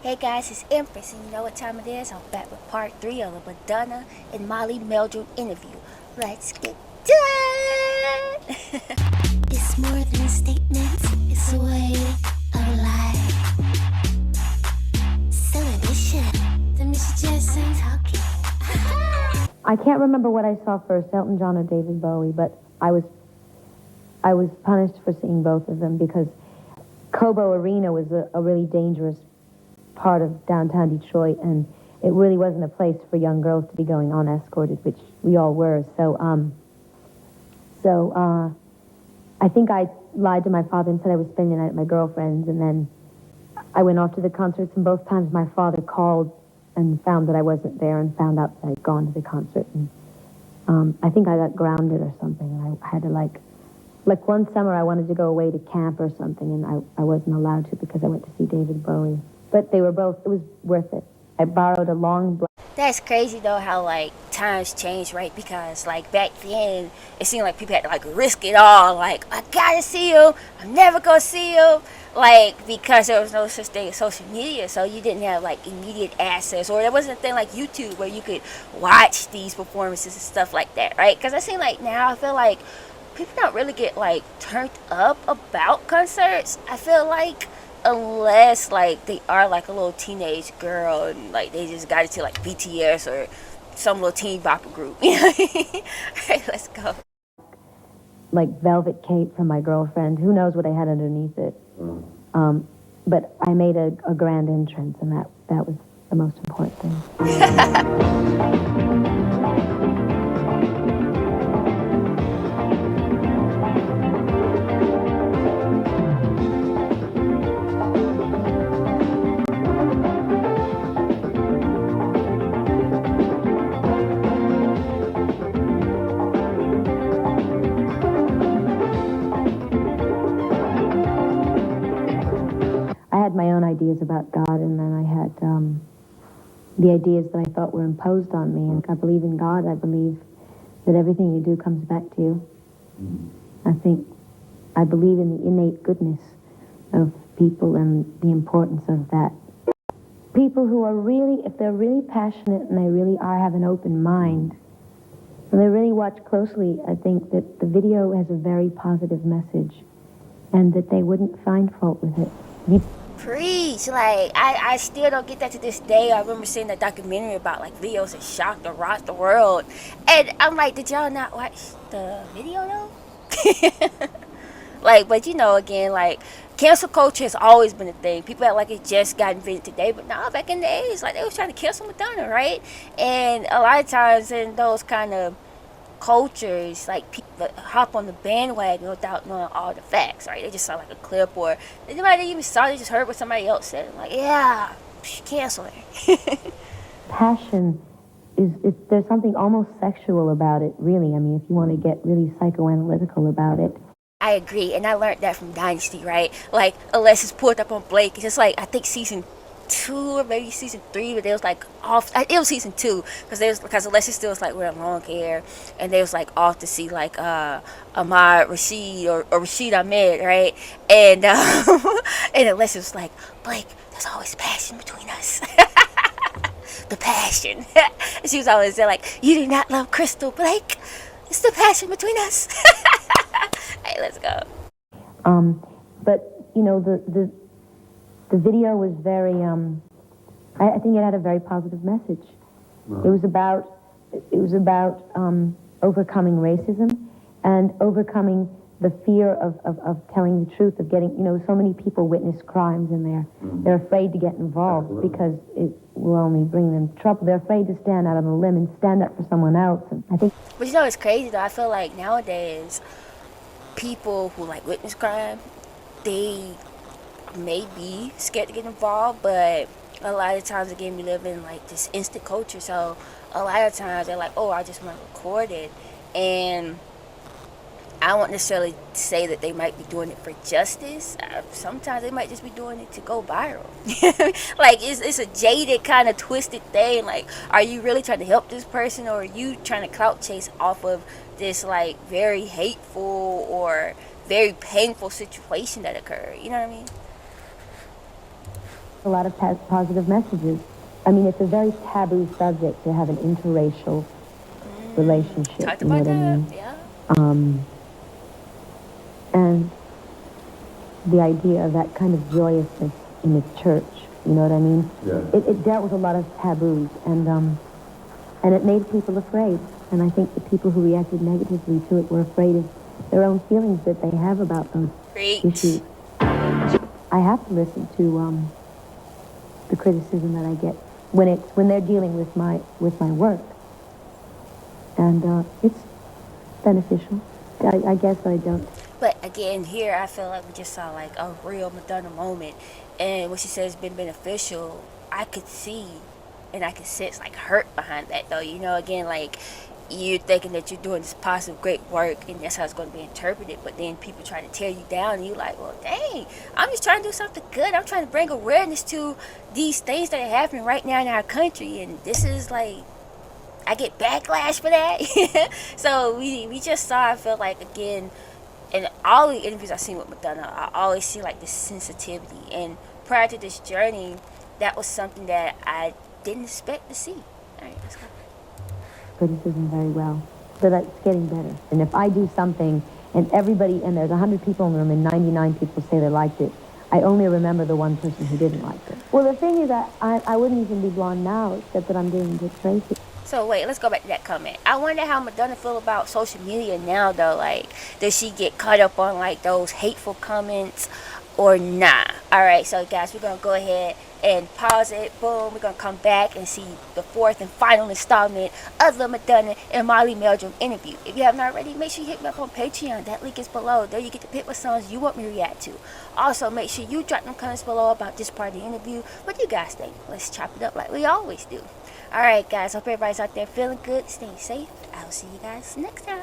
Hey guys, it's Empress, and you know what time it is? I'm back with part 3 of the Madonna and Meldrum interview. Let's get to it! It's more than a statement, it's a way of life. Celebration, the Mr. Jackson talking. I can't remember what I saw first, Elton John or David Bowie, but I was punished for seeing both of them because Cobo Arena was a really dangerous part of downtown Detroit, and it really wasn't a place for young girls to be going unescorted, which we all were. So I think I lied to my father and said I was spending the night at my girlfriend's, and then I went off to the concerts, and both times my father called and found that I wasn't there and found out that I'd gone to the concert. And I think I got grounded or something. I had to like one summer I wanted to go away to camp or something, and I wasn't allowed to because I went to see David Bowie. But they were both, it was worth it. I borrowed a long black. That's crazy though how like times change, right? Because like back then it seemed like people had to like risk it all. Like, I gotta see you, I'm never gonna see you. Like, because there was no such thing as social media, so you didn't have like immediate access, or there wasn't a thing like YouTube where you could watch these performances and stuff like that, right? Because I seem like now I feel like people don't really get like turned up about concerts. I feel like unless like they are like a little teenage girl and like they just got into like BTS or some little teen bopper group. You know what I mean? Alright, let's go. Like velvet cape from my girlfriend. Who knows what I had underneath it? But I made a grand entrance, and that was the most important thing. I had my own ideas about God, and then I had the ideas that I thought were imposed on me. And I believe in God. I believe that everything you do comes back to you. I believe in the innate goodness of people and the importance of that. People who are really, if they're really passionate and they really have an open mind, and they really watch closely, I think that the video has a very positive message, and that they wouldn't find fault with it. Preach. Like, I still don't get that to this day. I remember seeing that documentary about like videos that shocked or rocked the world, and I'm like, did y'all not watch the video though? Like, but you know, again, like, cancel culture has always been a thing. People act like it just got invented today, but nah, back in the 80s, like, they was trying to cancel Madonna, right? And a lot of times in those kind of cultures, like, people hop on the bandwagon without knowing all the facts, right? They just saw like a clip, or they might have even saw, they just heard what somebody else said, and like, yeah, cancel her. Passion is there's something almost sexual about it, really. I mean, if you want to get really psychoanalytical about it. I agree, and I learned that from Dynasty, right? Like, Alexis pulled up on Blake. It's just like, I think season 2 or maybe season 3, but they was like off. It was season 2 because Alexis still was like wearing long hair, and they was like off to see like Ahmad Rashid or Rashid Ahmed, right? And and Alexis was like, Blake, there's always passion between us. The passion. And she was always there like, you do not love Crystal, Blake. It's the passion between us. Hey, let's go. But you know, the video was very. I think it had a very positive message. Right. It was about overcoming racism and overcoming the fear of telling the truth, of getting. You know, so many people witness crimes, and they're afraid to get involved. Absolutely. Because it will only bring them trouble. They're afraid to stand out on a limb and stand up for someone else. And I think. But you know, it's crazy though. I feel like nowadays, people who like witness crime, they may be scared to get involved, but a lot of times, again, we live in like this instant culture, so a lot of times they're like, oh, I just want to record it. And I won't necessarily say that they might be doing it for justice. Sometimes they might just be doing it to go viral. Like, it's a jaded kind of twisted thing. Like, are you really trying to help this person, or are you trying to clout chase off of this like very hateful or very painful situation that occurred? You know what I mean? a lot of positive messages. I mean, it's a very taboo subject to have an interracial relationship. Talked You know about what I mean? that. Yeah. And the idea of that kind of joyousness in the church, you know what I mean? Yeah. It dealt with a lot of taboos, and it made people afraid. And I think the people who reacted negatively to it were afraid of their own feelings that they have about those issues. I have to listen to the criticism that I get when they're dealing with my work, and it's beneficial. I guess I don't. But again, here I feel like we just saw like a real Madonna moment, and what she says has been beneficial. I could see, and I could sense like hurt behind that, though. You know, again, like you're thinking that you're doing this positive, great work, and that's how it's going to be interpreted. But then people try to tear you down, and you're like, well, dang, I'm just trying to do something good. I'm trying to bring awareness to these things that are happening right now in our country, and this is like, I get backlash for that. So we just saw, I feel like, again, in all the interviews I've seen with Madonna, I always see like this sensitivity. And prior to this journey, that was something that I didn't expect to see. All right, let's go. Criticism very well, but it's getting better. And if I do something and there's 100 people in the room and 99 people say they liked it, I only remember the one person who didn't like it. Well, the thing is that I wouldn't even be blonde now, except that I'm doing Dick Tracy. So wait, let's go back to that comment. I wonder how Madonna feel about social media now, though. Like, does she get caught up on like those hateful comments or nah? All right, so guys, we're gonna go ahead and pause it. Boom, we're gonna come back and see the fourth and final installment of the Madonna and Molly Meldrum interview. If you haven't already, make sure you hit me up on Patreon. That link is below. There you get to pick what songs you want me to react to. Also, make sure you drop them comments below about this part of the interview. What do you guys think? Let's chop it up like we always do. Alright guys, hope everybody's out there feeling good, staying safe. I'll see you guys next time.